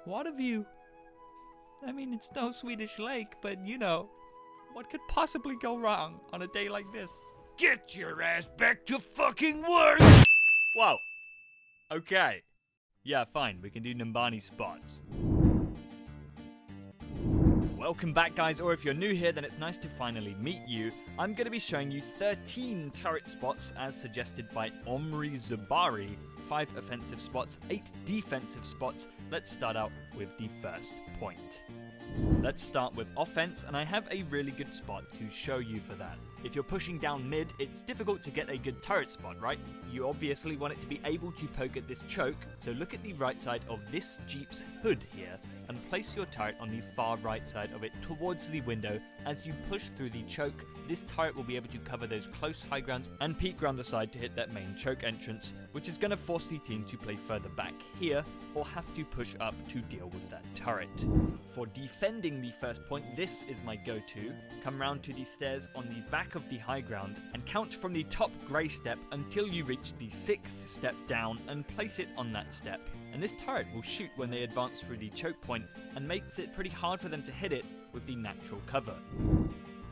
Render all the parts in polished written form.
What a view. I mean, it's no Swedish lake, but you know, what could possibly go wrong on a day like this? Get your ass back to fucking work! Whoa. Okay. Yeah, fine, we can do Numbani spots. Welcome back, guys, or if you're new here, then it's nice to finally meet you. I'm going to be showing you 13 turret spots as suggested by Omri Zubari. 5 offensive spots, 8 defensive spots. Let's start out with the first point. Let's start with offense, and I have a really good spot to show you for that. If you're pushing down mid, it's difficult to get a good turret spot, right? You obviously want it to be able to poke at this choke, so look at the right side of this Jeep's hood here, and place your turret on the far right side of it towards the window. As you push through the choke, this turret will be able to cover those close high grounds and peek round the side to hit that main choke entrance, which is going to force the team to play further back here, or have to push up to deal with that turret. For defending the first point, this is my go-to. Come round to the stairs on the back of the high ground, and count from the top grey step until you reach the 6th step down, and place it on that step. And this turret will shoot when they advance through the choke point, and makes it pretty hard for them to hit it with the natural cover.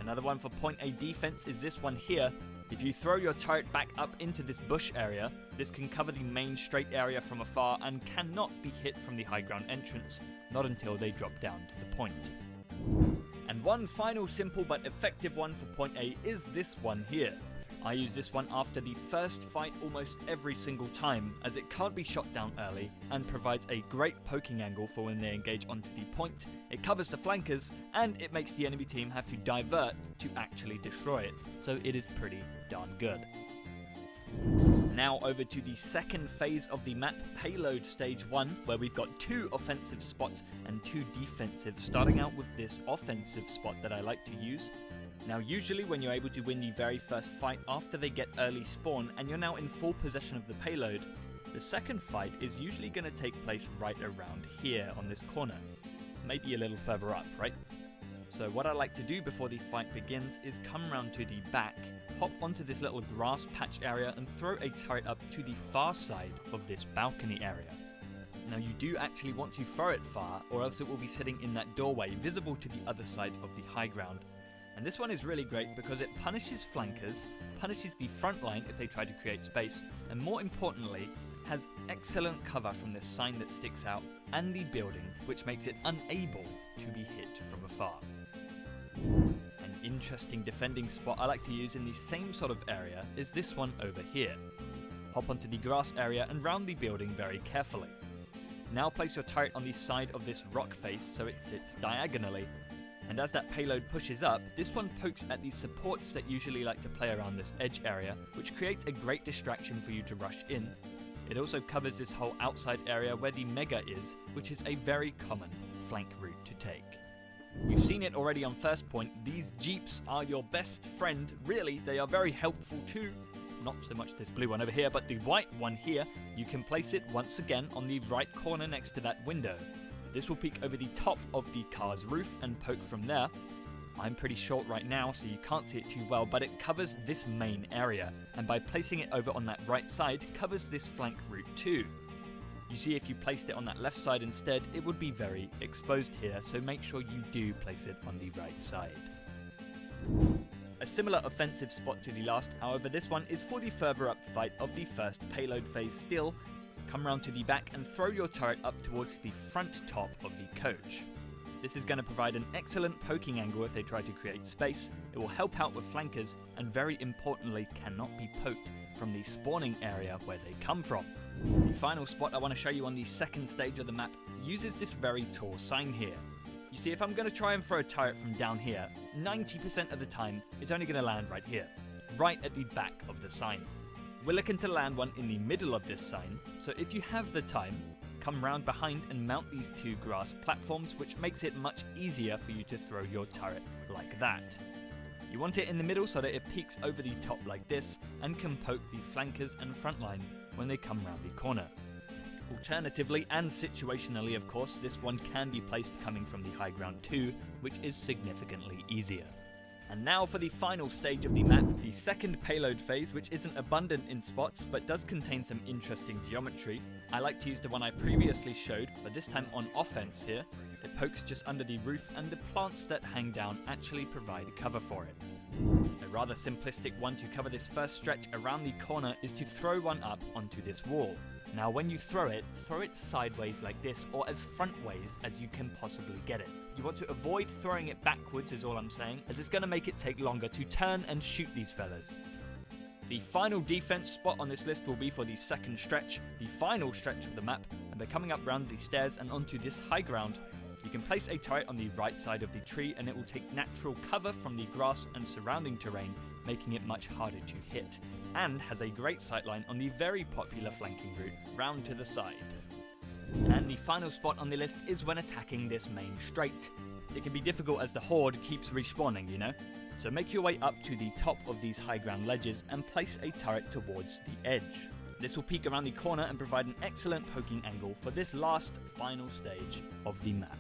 Another one for point A defense is this one here. If you throw your turret back up into this bush area, this can cover the main straight area from afar and cannot be hit from the high ground entrance, not until they drop down to the point. And one final simple but effective one for point A is this one here. I use this one after the first fight almost every single time, as it can't be shot down early and provides a great poking angle for when they engage onto the point. It covers the flankers, and it makes the enemy team have to divert to actually destroy it, so it is pretty darn good. Now over to the second phase of the map, payload stage 1, where we've got 2 offensive spots and 2 defensive, starting out with this offensive spot that I like to use. Now usually when you're able to win the very first fight after they get early spawn and you're now in full possession of the payload, the second fight is usually going to take place right around here on this corner. Maybe a little further up, right? So what I like to do before the fight begins is come round to the back, hop onto this little grass patch area and throw a turret up to the far side of this balcony area. Now you do actually want to throw it far, or else it will be sitting in that doorway visible to the other side of the high ground. And this one is really great because it punishes flankers, punishes the front line if they try to create space, and more importantly, has excellent cover from this sign that sticks out and the building, which makes it unable to be hit from afar. An interesting defending spot I like to use in the same sort of area is this one over here. Hop onto the grass area and round the building very carefully. Now place your turret on the side of this rock face so it sits diagonally. And as that payload pushes up, this one pokes at the supports that usually like to play around this edge area, which creates a great distraction for you to rush in. It also covers this whole outside area where the mega is, which is a very common flank route to take. You've seen it already on first point, these jeeps are your best friend. Really, they are very helpful too. Not so much this blue one over here, but the white one here, you can place it once again on the right corner next to that window. This will peek over the top of the car's roof and poke from there. I'm pretty short right now, so you can't see it too well, but it covers this main area, and by placing it over on that right side, covers this flank route too. You see, if you placed it on that left side instead, it would be very exposed here, so make sure you do place it on the right side. A similar offensive spot to the last, however, this one is for the further up fight of the first payload phase still. Come round to the back and throw your turret up towards the front top of the coach. This is going to provide an excellent poking angle if they try to create space. It will help out with flankers, and very importantly cannot be poked from the spawning area where they come from. The final spot I want to show you on the second stage of the map uses this very tall sign here. You see, if I'm going to try and throw a turret from down here, 90% of the time it's only going to land right here, right at the back of the sign. We're looking to land one in the middle of this sign, so if you have the time, come round behind and mount these 2 grass platforms, which makes it much easier for you to throw your turret like that. You want it in the middle so that it peeks over the top like this and can poke the flankers and front line when they come round the corner. Alternatively, and situationally of course, this one can be placed coming from the high ground too, which is significantly easier. And now for the final stage of the map, the second payload phase, which isn't abundant in spots but does contain some interesting geometry. I like to use the one I previously showed, but this time on offense here. It pokes just under the roof and the plants that hang down actually provide cover for it. A rather simplistic one to cover this first stretch around the corner is to throw one up onto this wall. Now when you throw it sideways like this or as frontways as you can possibly get it. You want to avoid throwing it backwards is all I'm saying, as it's going to make it take longer to turn and shoot these fellas. The final defense spot on this list will be for the second stretch, the final stretch of the map, and by coming up round the stairs and onto this high ground, you can place a turret on the right side of the tree and it will take natural cover from the grass and surrounding terrain, making it much harder to hit, and has a great sightline on the very popular flanking route round to the side. And the final spot on the list is when attacking this main straight. It can be difficult as the horde keeps respawning, you know? So make your way up to the top of these high ground ledges and place a turret towards the edge. This will peek around the corner and provide an excellent poking angle for this last final stage of the map.